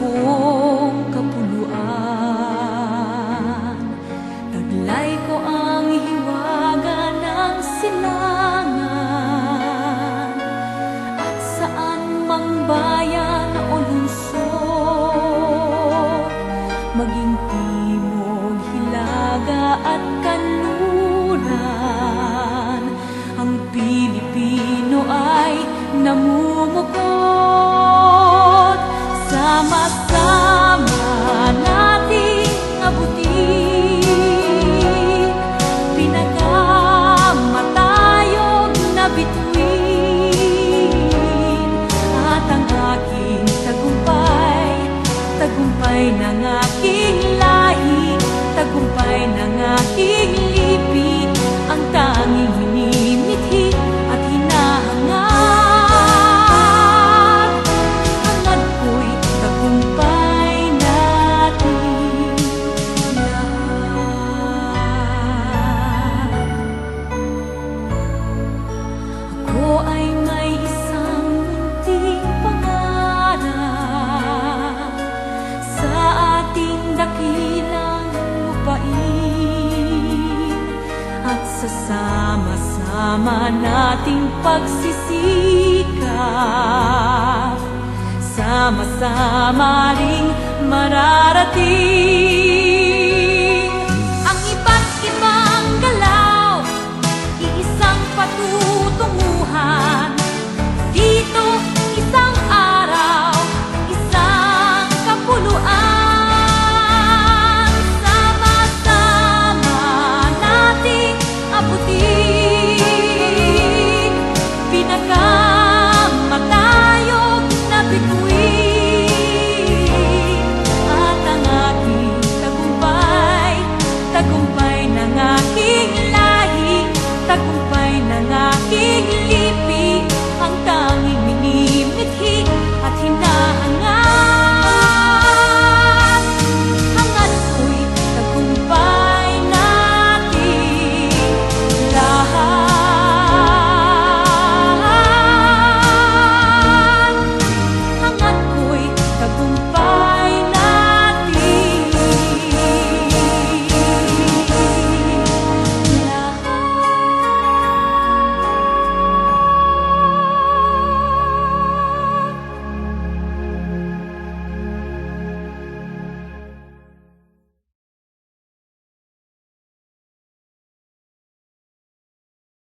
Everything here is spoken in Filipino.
buong kapuluan. Taglay ko ang hiwaga ng silangan, at saan mang bayan o lungsod, maging timog, hilaga at kanluran, ang Pilipino ay namumukod. Sama-sama nating abutin pinakamatayog na bituin, at ang aking tagumpay, tagumpay ng aking lahi, tagumpay ng aking lipi, ang tanging hinimithi at hinahangad. Hangad ko'y tagumpay natin lahat. Ako ay may isang munting pangarap sa ating dakilang lupain, at sa sama-sama nating pagsisikap, sama-sama ring mararating.